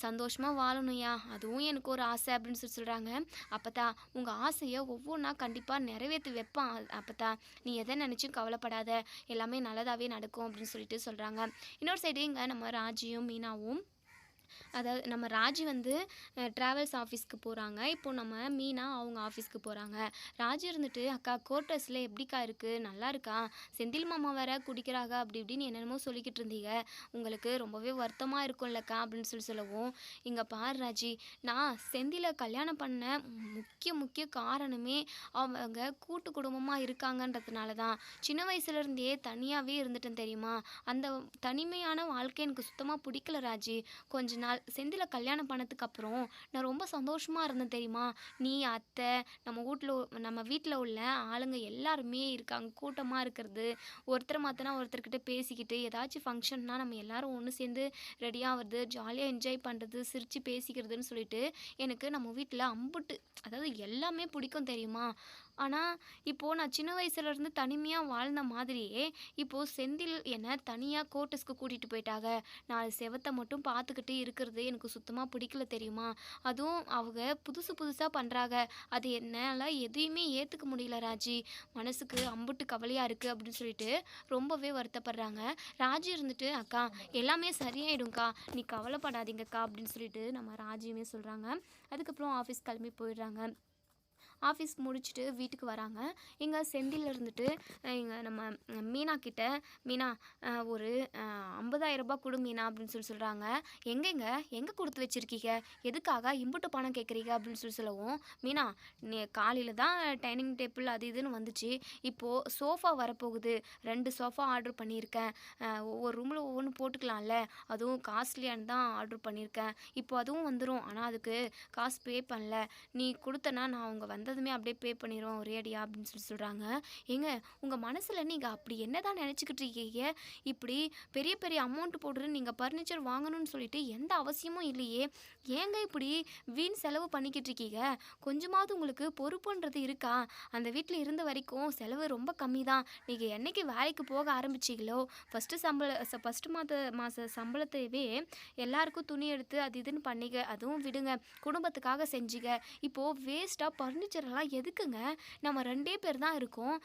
சந்தோஷமாக வாழணும்யா, அதுவும் எனக்கு ஒரு ஆசை அப்படின்னு சொல்கிறாங்க. அப்பத்தா உங்கள் ஆசையை ஒவ்வொன்றா கண்டிப்பாக நிறைவேற்றி வைப்பான் அப்பத்தா, நீ எதை நினச்சும் கவலைப்படாத, எல்லாமே நல்லதாகவே நடக்கும் அப்படின்னு சொல்லிட்டு சொல்கிறாங்க. இன்னொரு சைடு இங்கே நம்ம ராஜியும் மீனாவும் அதாவது நம்ம ராஜி வந்து ட்ராவல்ஸ் ஆஃபீஸ்க்கு போகிறாங்க. இப்போது நம்ம மீனா அவங்க ஆஃபீஸ்க்கு போகிறாங்க. ராஜி இருந்துட்டு, அக்கா குவார்ட்டர்ஸில் எப்படிக்கா இருக்குது, நல்லா இருக்கா, செந்தில் மாமா வேற குடிக்கிறாங்க அப்படி இப்படின்னு என்னென்னமோ சொல்லிக்கிட்டு இருந்தீங்க, உங்களுக்கு ரொம்பவே வருத்தமாக இருக்கும்லக்கா அப்படின்னு சொல்லவும், இங்கே பாரு ராஜி, நான் செந்திலை கல்யாணம் பண்ண முக்கிய முக்கிய காரணமே அவங்க கூட்டு குடும்பமாக இருக்காங்கன்றதுனால தான். சின்ன வயசுலேருந்தே தனியாகவே இருந்துட்டேன் தெரியுமா, அந்த தனிமையான வாழ்க்கை எனக்கு சுத்தமாக பிடிக்கல ராஜி. கொஞ்ச நாள் செந்தில கல்யாணம் பண்ணதுக்கு அப்புறம் நான் ரொம்ப சந்தோஷமா இருந்தேன் தெரியுமா? நீ, அத்தை, நம்ம வீட்ல உள்ள ஆளுங்க எல்லாருமே இருக்காங்க. கூட்டமா இருக்கிறது, ஒருத்தர் மாத்துனா ஒருத்தர்கிட்ட பேசிக்கிட்டு, ஏதாச்சும் ஃபங்ஷன்னா நம்ம எல்லாரும் ஒண்ணு சேர்ந்து ரெடி ஆவறது, ஜாலியா என்ஜாய் பண்றது, சிரிச்சு பேசிக்கிறதுன்னு சொல்லிட்டு, எனக்கு நம்ம வீட்ல அம்புட்டு அதாவது எல்லாமே பிடிக்கும் தெரியுமா? ஆனா, இப்போ நான் சின்ன வயசுலேருந்து தனிமையா வாழ்ந்த மாதிரியே, இப்போ செந்தில் என்ன தனியா கோர்ட்டர்ஸ்க்கு கூட்டிட்டு போயிட்டாங்க. 4 செவத்த மட்டும் பார்த்துக்கிட்டு இருக்கிறது எனக்கு சுத்தமா பிடிக்கல தெரியுமா? அதுவும் அவங்க புதுசு புதுசா பண்றாங்க. அது என்னால எதையுமே ஏத்துக்க முடியல ராஜி. மனசுக்கு அம்புட்டு கவலையா இருக்கு அப்படின்னு சொல்லிட்டு ரொம்பவே வருத்தப்படுறாங்க. ராஜி இருந்துட்டு, அக்கா எல்லாமே சரியாயிடும்க்கா. நீ கவலைப்படாதீங்கக்கா அப்படின்னு சொல்லிட்டு நம்ம ராஜியுமே சொல்றாங்க. அதுக்கப்புறம் ஆஃபீஸ் கிளம்பி போயிடுறாங்க. ஆஃபீஸ் முடிச்சுட்டு வீட்டுக்கு வராங்க. இங்கே செந்தில் இருந்துட்டு இங்கே நம்ம மீனா கிட்ட, மீனா ஒரு 50,000 கொடு மீனா அப்படின்னு சொல்கிறாங்க. எங்கெங்க எங்கே கொடுத்து வச்சுருக்கீங்க, எதுக்காக இம்புட்டு பணம் கேட்குறீங்க அப்படின்னு சொல்லவும், மீனா நீ காலையில் தான் டைனிங் டேபிள் அது இதுன்னு வந்துச்சு, இப்போது சோஃபா வரப்போகுது, 2 சோஃபா ஆர்டர் பண்ணியிருக்கேன், ஒவ்வொரு ரூமில் ஒவ்வொன்று போட்டுக்கலாம்ல, அதுவும் காஸ்ட்லியானு தான் ஆர்டர் பண்ணியிருக்கேன், இப்போ அதுவும் வந்துடும், ஆனால் அதுக்கு காசு பே பண்ணல, நீ கொடுத்தனா நான் அவங்க வந்ததுமே அப்படியே பே பண்ணிடுவோம் ஒரே அடியா அப்படின்னு சொல்கிறாங்க. ஏங்க உங்கள் மனசில் நீங்கள் அப்படி என்ன தான் நினச்சிக்கிட்டு இருக்கீங்க, இப்படி பெரிய பெரிய அமௌண்ட் போட்டு நீங்கள் ஃபர்னிச்சர் வாங்கணும்னு சொல்லிட்டு எந்த அவசியமும் இல்லையே, ஏங்க இப்படி வீண் செலவு பண்ணிக்கிட்டு இருக்கீங்க, கொஞ்சமாவது உங்களுக்கு பொறுப்புன்றது இருக்கா? அந்த வீட்டில் இருந்த வரைக்கும் செலவு ரொம்ப கம்மி தான். நீங்கள் என்னைக்கு வேலைக்கு போக ஆரம்பிச்சிங்களோ ஃபஸ்ட்டு மாத சம்பளத்தையே எல்லாருக்கும் துணி எடுத்து அது இதுன்னு பண்ணிக்க, அதுவும் விடுங்க, குடும்பத்துக்காக செஞ்சுக்க, இப்போது வேஸ்ட்டாக ஃபர்னிச்சர்லாம் எதுக்குங்க, நம்ம 2 பேர் தான் இருக்கோம்,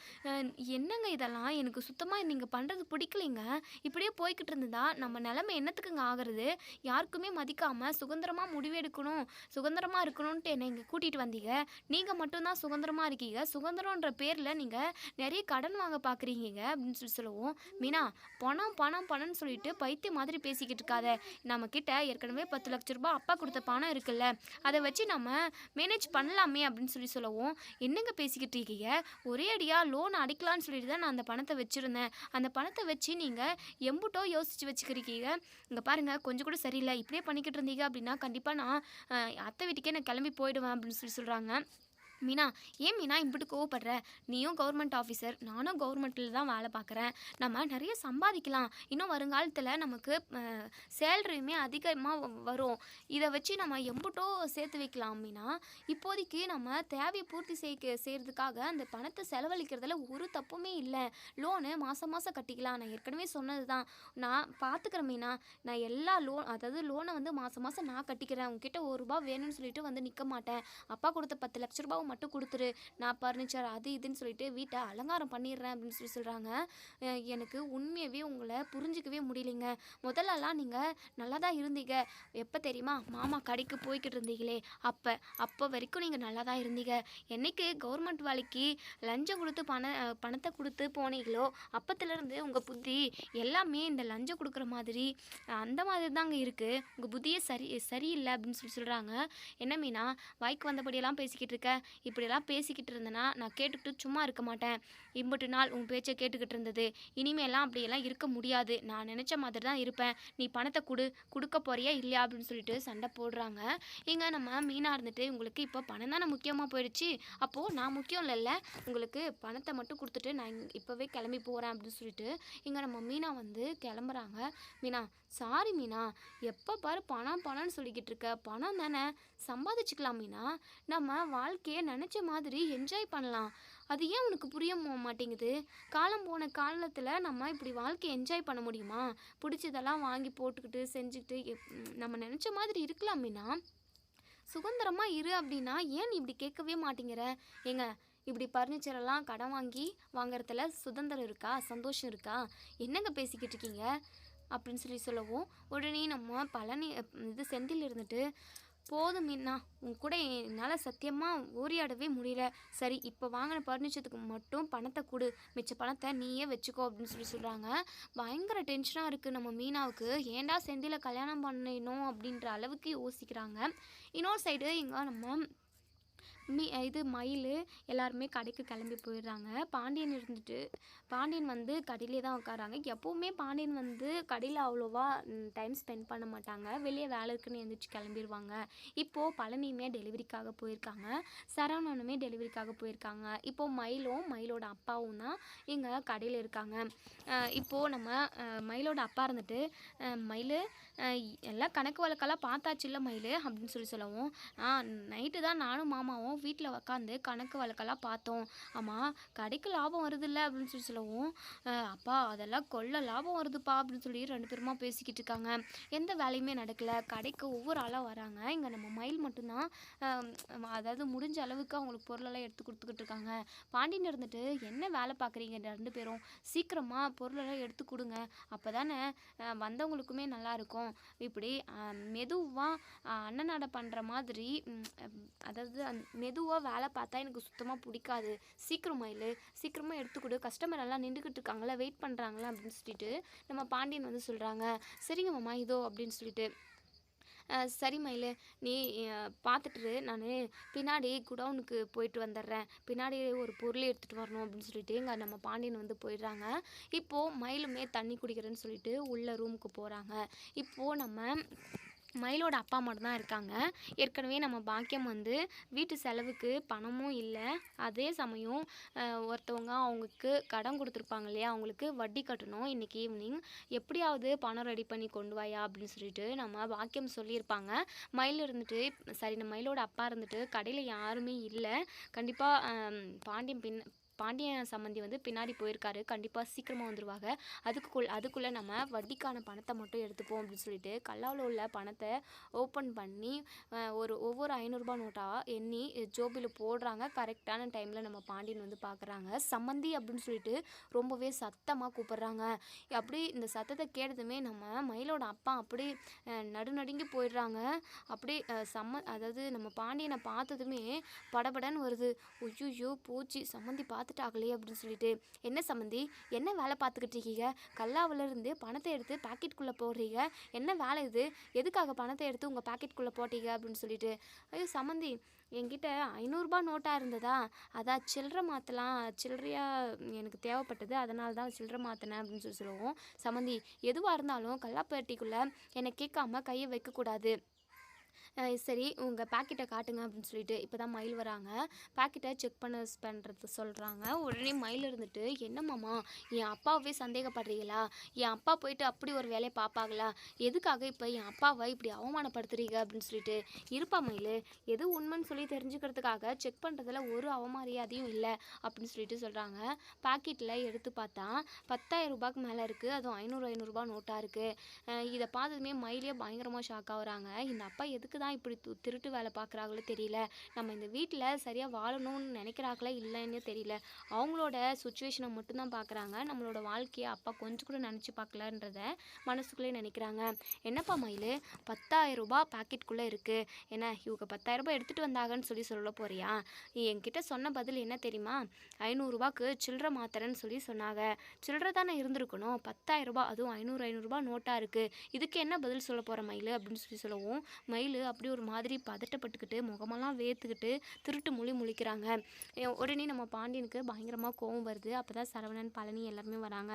என்னங்க இதெல்லாம் எனக்கு சுத்தமாக நீங்கள் பண்ணுறது பிடிக்கலைங்க. இப்படியே போய்கிட்டு இருந்ததா நம்ம நிலமை என்னத்துக்குங்க ஆகிறது? யாருக்குமே மதிக்காமல் சுதந்திரமாக முடிவெடுக்கணும், சுதந்திரமாக இருக்கணும்ன்ட்டு என்னை இங்கே கூட்டிகிட்டு வந்தீங்க, நீங்கள் மட்டும்தான் சுதந்திரமாக இருக்கீங்க, சுதந்திரன்ற பேரில் நீங்கள் நிறைய கடன் வாங்க பார்க்குறீங்க அப்படின்னு சொல்லவும், மீனா பணம் பணம் பணம்னு சொல்லிட்டு பைத்தியம் மாதிரி பேசிக்கிட்டு இருக்காத, நம்மக்கிட்ட ஏற்கனவே 10,00,000 அப்பா கொடுத்த பணம் இருக்குல்ல, அதை வச்சு நம்ம மேனேஜ் பண்ணலாமே அப்படின்னு சொல்லவும், என்னங்க பேசிக்கிட்டு இருக்கீங்க, ஒரே அடியாக லோன் அடிக்கலான்னு சொல்லிட்டு தான் நான் அந்த பணத்தை வச்சுருந்தேன், அந்த பணத்தை வச்சு நீங்கள் எம்புட்டோ யோசித்து வச்சுக்கிறீங்க, இங்கே பாருங்கள் கொஞ்சம் கூட சரியில்லை, இப்படியே பண்ணிக்கிட்டு இருந்தீங்க அப்படின்னா கண்டிப்பாக நான் அத்தை வீட்டுக்கே நான் கிளம்பி போயிடுவேன் அப்படின்னு சொல்கிறாங்க. மீனா, ஏன் மீனா இப்படி கோவப்படுற, நீயும் கவர்மெண்ட் ஆஃபீஸர், நானும் கவர்மெண்ட்டில் தான் வேலை பார்க்குறேன், நம்ம நிறைய சம்பாதிக்கலாம், இன்னும் வருங்காலத்தில் நமக்கு சேலரியுமே அதிகமாக வரும், இதை வச்சு நம்ம எம்புட்டோ சேர்த்து வைக்கலாம் மீனா, இப்போதைக்கு நம்ம தேவையை பூர்த்தி செய்கிறதுக்காக அந்த பணத்தை செலவழிக்கிறதுல ஒரு தப்புமே இல்லை, லோனு மாதம் மாதம் கட்டிக்கலாம், நான் ஏற்கனவே சொன்னது தான், நான் பார்த்துக்கிறேன் மீனா, நான் எல்லா அதாவது லோனை வந்து மாதம் மாதம் நான் கட்டிக்கிறேன், உங்ககிட்ட ₹1 வேணும்னு சொல்லிட்டு வந்து நிற்க மாட்டேன், அப்பா கொடுத்த 10,00,000 மட்டும் கொடுத்துரு, நான் ஃபர்னிச்சர் அது இதுன்னு சொல்லிட்டு வீட்டை அலங்காரம் பண்ணிடுறேன் அப்படின்னு சொல்கிறாங்க. எனக்கு உண்மையாகவே உங்களை புரிஞ்சிக்கவே முடியலைங்க. முதல்லலாம் நீங்கள் நல்லா தான் இருந்தீங்க, எப்போ தெரியுமா, மாமா கடைக்கு போய்கிட்டு இருந்தீங்களே அப்போ வரைக்கும் நீங்கள் நல்லா தான் இருந்தீங்க, என்னைக்கு கவர்மெண்ட் வேலைக்கு லஞ்சம் கொடுத்து பணத்தை கொடுத்து போனீங்களோ அப்பத்துலேருந்து உங்கள் புத்தி எல்லாமே இந்த லஞ்சம் கொடுக்குற மாதிரி அந்த மாதிரி தாங்க இருக்குது, உங்கள் புத்தியே சரியில்லை அப்படின்னு சொல்கிறாங்க. என்ன மீனா வாய்க்கு வந்தபடியெல்லாம் பேசிக்கிட்டு இருக்க, இப்படியெல்லாம் பேசிக்கிட்டு இருந்தேன்னா நான் கேட்டுக்கிட்டு சும்மா இருக்க மாட்டேன், இம்புட்டு நாள் உன் பேச்சை கேட்டுக்கிட்டு இருந்தது, இனிமேலாம் அப்படியெல்லாம் இருக்க முடியாது, நான் நினச்ச மாதிரி தான் இருப்பேன், நீ பணத்தை கொடுக்க போறியா இல்லையா அப்படின்னு சொல்லிட்டு சண்டை போடுறாங்க. இங்கே நம்ம மீனா இருந்துட்டு, உங்களுக்கு இப்போ பணம் தானே முக்கியமாக போயிடுச்சு, அப்போது நான் முக்கியம் இல்லைல்ல, உங்களுக்கு பணத்தை மட்டும் கொடுத்துட்டு நான் இப்போவே கிளம்பி போகிறேன் அப்படின்னு சொல்லிட்டு இங்கே நம்ம மீனா வந்து கிளம்புறாங்க. மீனா சாரி மீனா, எப்போ பாரு பணம் பணம்னு சொல்லிக்கிட்டு இருக்க, பணம் தானே சம்பாதிச்சுக்கலாம் மீனா, நம்ம வாழ்க்கையை நினச்ச மாதிரி என்ஜாய் பண்ணலாம், அது ஏன் உனக்கு புரிய மாட்டேங்குது, காலம் போன காலத்தில் நம்ம இப்படி வாழ்க்கையை என்ஜாய் பண்ண முடியுமா, பிடிச்சதெல்லாம் வாங்கி போட்டுக்கிட்டு செஞ்சுக்கிட்டு நம்ம நினச்ச மாதிரி இருக்கலாம் மீனா, சுதந்திரமாக இரு அப்படின்னா ஏன் நீ இப்படி கேட்கவே மாட்டேங்கிற, ஏங்க இப்படி ஃபர்னிச்சரெல்லாம் கடன் வாங்குறதுல சுதந்திரம் இருக்கா, சந்தோஷம் இருக்கா, என்னங்க பேசிக்கிட்டு இருக்கீங்க, அப்படின்னு சொல்லவும், உடனே நம்ம பழனி இது செந்தில் இருந்துட்டு, "போதும் மீனா, உன் கூட என்னால் சத்தியமாக உரையாடவே முடியல. சரி இப்போ வாங்கின பர்னிச்சருக்கு மட்டும் பணத்தை கொடு, மிச்ச பணத்தை நீயே வச்சுக்கோ" அப்படின்னு சொல்கிறாங்க. பயங்கர டென்ஷனாக இருக்குது நம்ம மீனாவுக்கு. ஏன்டா செந்தில கல்யாணம் பண்ணணும் அப்படின்ற அளவுக்கு யோசிக்கிறாங்க. இன்னொரு சைடு இங்கே நம்ம இது மயில் எல்லாருமே கடைக்கு கிளம்பி போயிடுறாங்க. பாண்டியன் இருந்துட்டு பாண்டியன் வந்து கடையிலே தான் உட்காராங்க. எப்போவுமே பாண்டியன் வந்து கடையில் அவ்வளோவா டைம் ஸ்பெண்ட் பண்ண மாட்டாங்க. வெளியே வேலை இருக்குன்னு எழுந்திரிச்சு கிளம்பிடுவாங்க. இப்போது பழனியுமே டெலிவரிக்காக போயிருக்காங்க. சரவணனுமே டெலிவரிக்காக போயிருக்காங்க. இப்போது மயிலோட அப்பாவும் தான் இங்கே கடையில் இருக்காங்க. இப்போது நம்ம மயிலோட அப்பா இருந்துட்டு, "மயில், எல்லாம் கணக்கு வழக்கெல்லாம் பார்த்தாச்சுல்ல மயில்" அப்படின்னு சொல்லவும், நைட்டு தான் நானும் மாமாவும் வீட்டில் உக்காந்து கணக்கு வழக்கெல்லாம் பார்த்தோம். ஆமாம், கடைக்கு லாபம் வருதுல்ல அப்படின்னு சொல்லவும், "அப்பா அதெல்லாம் கொள்ள லாபம் வருதுப்பா" அப்படின்னு சொல்லி 2 பேருமா பேசிக்கிட்டு இருக்காங்க. எந்த வேலையுமே நடக்கல. கடைக்கு ஒவ்வொரு ஆளாக வராங்க. இங்கே நம்ம மயில் மட்டும்தான் அதாவது முடிஞ்ச அளவுக்கு அவங்களுக்கு பொருளெல்லாம் எடுத்து கொடுத்துக்கிட்டு இருக்காங்க. பாண்டியன் இருந்துட்டு, "என்ன வேலை பார்க்குறீங்க 2 பேரும்? சீக்கிரமாக பொருளெல்லாம் எடுத்து கொடுங்க. அப்போ தானே வந்தவங்களுக்குமே நல்லாயிருக்கும்." இப்படி மெதுவாக அண்ணனாடை பண்ணுற மாதிரி, அதாவது மெதுவாக வேலை பார்த்தா எனக்கு சுத்தமாக பிடிக்காது. "சீக்கிரம் மயில், சீக்கிரமாக எடுத்துக்கொடு, கஸ்டமர் எல்லாம் நின்றுக்கிட்டு இருக்காங்களா, வெயிட் பண்ணுறாங்களா" அப்படின்னு சொல்லிட்டு நம்ம பாண்டியன் வந்து சொல்கிறாங்க. "சரிங்க மாமா, இதோ" அப்படின்னு சொல்லிட்டு, "சரி மயில், நீ பார்த்துட்டு நான் பின்னாடி குடவுனுக்கு போயிட்டு வந்துடுறேன். பின்னாடி ஒரு பொருள் எடுத்துகிட்டு வரணும்" அப்படின்னு சொல்லிட்டு இங்கே நம்ம பாண்டியன் வந்து போயிடுறாங்க. இப்போது மயிலுமே தண்ணி குடிக்கிறேன்னு சொல்லிட்டு உள்ள ரூமுக்கு போகிறாங்க. இப்போது நம்ம மயிலோட அப்பா மட்டும் தான் இருக்காங்க. ஏற்கனவே நம்ம பாக்கியம் வந்து வீட்டு செலவுக்கு பணமும் இல்லை. அதே சமயம் ஒருத்தவங்க அவங்களுக்கு கடன் கொடுத்துருப்பாங்க இல்லையா, அவங்களுக்கு வட்டி கட்டணும். இன்றைக்கி ஈவினிங் எப்படியாவது பணம் ரெடி பண்ணி கொண்டு வாயா அப்படின்னு சொல்லிட்டு நம்ம பாக்கியம் சொல்லியிருப்பாங்க. மயில் இருந்துட்டு, சரி, நம்ம மயிலோட அப்பா இருந்துட்டு, கடையில் யாருமே இல்லை, கண்டிப்பாக பாண்டியன் சம்மந்தி வந்து பின்னாடி போயிருக்காரு, கண்டிப்பாக சீக்கிரமாக வந்துடுவாங்க. அதுக்குள்ளே நம்ம வட்டிக்கான பணத்தை மட்டும் எடுத்துப்போம் அப்படின்னு சொல்லிட்டு கல்லாவில் உள்ள பணத்தை ஓப்பன் பண்ணி ஒவ்வொரு 500 ரூபாய் நோட்டாக எண்ணி ஜோபியில் போடுறாங்க. கரெக்டான டைமில் நம்ம பாண்டியன் வந்து பார்க்குறாங்க. சம்மந்தி அப்படின்னு சொல்லிட்டு ரொம்பவே சத்தமாக கூப்பிட்றாங்க. அப்படி இந்த சத்தத்தை கேட்டதுமே நம்ம மயிலோட அப்பா அப்படி நடுநடுங்கி போயிடுறாங்க. அப்படி அதாவது நம்ம பாண்டியனை பார்த்ததுமே படபடன்னு வருது. "ஐயோ போச்சு, சம்மந்தி பார்த்துட்டாங்களே" அப்படின்னு சொல்லிட்டு, "என்ன சம்மந்தி, என்ன வேலை பார்த்துக்கிட்டு இருக்கீங்க? கல்லாவிலேருந்து பணத்தை எடுத்து பாக்கெட்டுக்குள்ளே போடுறீங்க. என்ன வேலை இது? எதுக்காக பணத்தை எடுத்து உங்கள் பாக்கெட்டுக்குள்ளே போட்டீங்க?" அப்படின்னு சொல்லிட்டு, "ஐயோ சம்மந்தி, என்கிட்ட 500 ரூபாய் நோட்டாக இருந்ததா, அதான் சில்லறை மாற்றலாம், சில்லறையாக எனக்கு தேவைப்பட்டது, அதனால தான் சில்லறை மாற்றினேன்" அப்படின்னு சொல்லவும், "சம்மந்தி, எதுவாக இருந்தாலும் கல்லாப்பேட்டிக்குள்ளே என்னை கேட்காம கையை வைக்கக்கூடாது. சரி, உங்கள் பாக்கெட்டை காட்டுங்க" அப்படின்னு சொல்லிட்டு இப்போ தான் மயில் வராங்க. பாக்கெட்டை செக் பண்ணுறது சொல்கிறாங்க. உடனே மயில் இருந்துட்டு, "என்ன மாமா, என் அப்பாவே சந்தேகப்படுறீங்களா? என் அப்பா போயிட்டு அப்படி ஒரு வேலையை பார்ப்பாங்களா? எதுக்காக இப்போ என் அப்பாவை இப்படி அவமானப்படுத்துறீங்க?" அப்படின்னு சொல்லிட்டு, "இருப்பா மயில், எது உண்மைன்னு சொல்லி தெரிஞ்சுக்கிறதுக்காக செக் பண்ணுறதுல ஒரு அவமரியாதையும் இல்லை" அப்படின்னு சொல்லிட்டு சொல்கிறாங்க. பாக்கெட்டில் எடுத்து பார்த்தா 10,000 ரூபாய்க்கு மேலே இருக்குது. அதுவும் 500 ரூபாய் நோட்டாக இருக்குது. இதை பார்த்ததுமே மயிலே பயங்கரமாக ஷாக் ஆகுறாங்க. இந்த அப்பா எதுக்கு தான் இப்படி திருட்டு வேலை பார்க்குறாங்களோ தெரியல, நம்ம இந்த வீட்டில் சரியாக வாழணும்னு நினைக்கிறாங்களா இல்லைன்னு தெரியல, அவங்களோட சுச்சுவேஷனை மட்டும்தான் பார்க்குறாங்க, நம்மளோட வாழ்க்கையை அப்பா கொஞ்சம் கூட நினச்சி பார்க்கலன்றத மனசுக்குள்ளே நினைக்கிறாங்க. "என்னப்பா மயில், 10,000 ரூபாய் பாக்கெட்டுக்குள்ளே இருக்குது, என்ன இவங்க 10,000 ரூபாய் எடுத்துகிட்டு வந்தாங்கன்னு சொல்ல போறியா? என்கிட்ட சொன்ன பதில் என்ன தெரியுமா? 500 ரூபாய்க்கு சில்லறை மாத்திரன்னு சொன்னாங்க. சில்லறை தானே இருந்திருக்கணும், 10,000 ரூபாய், அதுவும் 500 ரூபாய் நோட்டாக இருக்குது, இதுக்கு என்ன பதில் சொல்ல போகிற மயில்?" அப்படின்னு சொல்லவும், மயில் அப்படி ஒரு மாதிரி பதட்டப்பட்டுக்கிட்டு முகமெல்லாம் வேர்த்துக்கிட்டு திருட்டு முழிக்கிறாங்க. உடனே நம்ம பாண்டியனுக்கு பயங்கரமாக கோவம் வருது. அப்போ தான் சரவணன், பழனி எல்லாருமே வராங்க.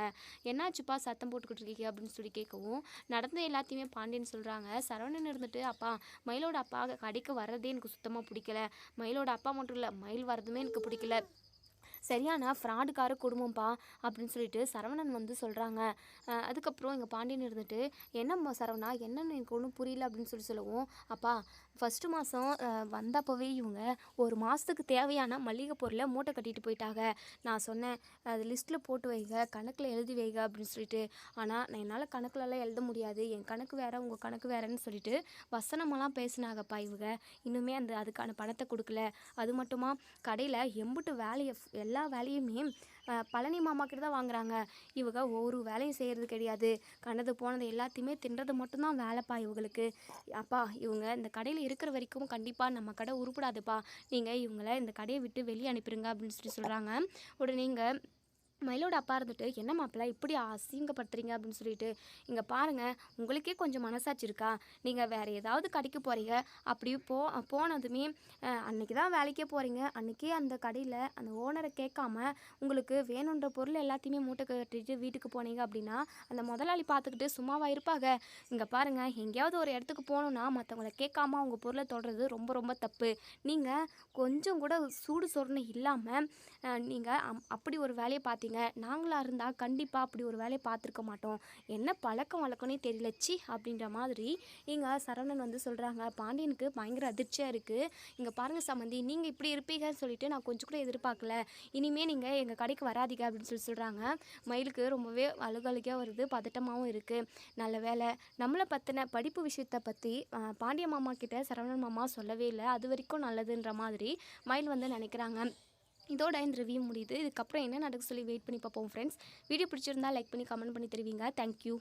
"என்னாச்சுப்பா சத்தம் போட்டுக்கிட்டு இருக்கீங்க?" அப்படின்னு சொல்லி கேட்கவும், நடந்த எல்லாத்தையுமே பாண்டியன் சொல்கிறாங்க. சரவணன் இருந்துட்டு, "அப்பா, மயிலோட அப்பா கடைக்கு வர்றதே எனக்கு சுத்தமாக பிடிக்கல. மயிலோட அப்பா மட்டும் இல்லை, மயில் வர்றதுமே எனக்கு பிடிக்கல. சரியான ஃப்ராடுக்கார குடும்பம்ப்பா" அப்படின்னு சொல்லிட்டு சரவணன் வந்து சொல்கிறாங்க. அதுக்கப்புறம் எங்கள் பாண்டியன் இருந்துட்டு, "என்னம்மா சரவணா, என்னன்னு எனக்கு ஒன்றும் புரியல" அப்படின்னு சொல்லவும், "அப்பா, ஃபஸ்ட்டு மாதம் வந்தப்போவே இவங்க ஒரு மாதத்துக்கு தேவையான மளிகை பொருளை மூட்டை கட்டிட்டு போயிட்டாங்க. நான் சொன்னேன், அது லிஸ்ட்டில் போட்டு வைங்க, கணக்கில் எழுதி வைங்க அப்படின்னு சொல்லிட்டு. ஆனால் நான் என்னால் கணக்குலலாம் எழுத முடியாது, என் கணக்கு வேறு உங்கள் கணக்கு வேறுன்னு சொல்லிட்டு வசனமெல்லாம் பேசினாங்கப்பா இவங்க. இன்னுமே அதுக்கான பணத்தை கொடுக்கல. அது மட்டுமா கடையில் எம்புட்டு வேலையை எல்லா வேலையுமே பழனி மாமா கிட்ட தான் வாங்குறாங்க. இவங்க ஒரு வேலையும் செய்கிறது கிடையாது. கண்டது போனது எல்லாத்தையுமே தின்றது மட்டும்தான் வேலைப்பா இவங்களுக்கு. அப்பா இவங்க இந்த கடையில் இருக்கிற வரைக்கும் கண்டிப்பாக நம்ம கடை உருப்படாதுப்பா. நீங்கள் இவங்கள இந்த கடையை விட்டு வெளியே அனுப்பிடுங்க அப்படின்னு சொல்கிறாங்க. உடனே நீங்கள் மயிலோட அப்பா இருந்துட்டு, என்ன மாப்பிள்ள இப்படி அசிங்கப்படுத்துறீங்க அப்படின்னு சொல்லிட்டு, இங்கே பாருங்கள் உங்களுக்கே கொஞ்சம் மனசாட்சி இருக்கா? நீங்கள் வேறு ஏதாவது கடைக்கு போகிறீங்க, அப்படி போனதுமே அன்றைக்கி தான் வேலைக்கே போகிறீங்க, அன்றைக்கே அந்த கடையில் அந்த ஓனரை கேட்காம உங்களுக்கு வேணுன்ற பொருள் எல்லாத்தையுமே மூட்டை கட்டிட்டு வீட்டுக்கு போனீங்க அப்படின்னா அந்த முதலாளி பார்த்துக்கிட்டு சும்மாவா இருப்பாங்க? இங்கே பாருங்கள் எங்கேயாவது ஒரு இடத்துக்கு போகணுன்னா மற்றவங்கள கேட்காம அவங்க பொருளை தொடுறது ரொம்ப ரொம்ப தப்பு. நீங்கள் கொஞ்சம் கூட சூடு சொரணை இல்லாமல் நீங்கள் அப்படி ஒரு வேலையை பார்த்தீங்க. நாங்களாக இருந்தால் கண்டிப்பாக அப்படி ஒரு வேலையை பார்த்துருக்க மாட்டோம். என்ன பழக்கம் வழக்கம்னே தெரியல சி அப்படின்ற மாதிரி இங்கே சரவணன் வந்து சொல்கிறாங்க. பாண்டியனுக்கு பயங்கர அதிர்ச்சியாக இருக்குது. இங்கே பாருங்கள் சம்மந்தி, நீங்கள் இப்படி இருப்பீங்கன்னு சொல்லிட்டு நான் கொஞ்சம் கூட எதிர்பார்க்கல. இனிமேல் நீங்கள் எங்கள் கடைக்கு வராதீங்க அப்படின்னு சொல்கிறாங்க. மயிலுக்கு ரொம்பவே அழுகழுகையாக வருது, பதட்டமாகவும் இருக்குது. நல்ல வேலை நம்மளை பற்றின படிப்பு விஷயத்தை பற்றி பாண்டிய மாமா கிட்ட சரவணன் மாமா சொல்லவே இல்லை. அது வரைக்கும் நல்லதுன்ற மாதிரி மயில் வந்து நினைக்கிறாங்க. இதோட இந்த ரிவ்யூ முடியுது. இதுக்கப்புறம் என்ன நடக்க சொல்லி வெயிட் பண்ணி பார்ப்போம் ஃப்ரெண்ட்ஸ். வீடியோ பிடிச்சிருந்தா லைக் பண்ணி கமெண்ட் பண்ணி தருவீங்க. தேங்க்யூ.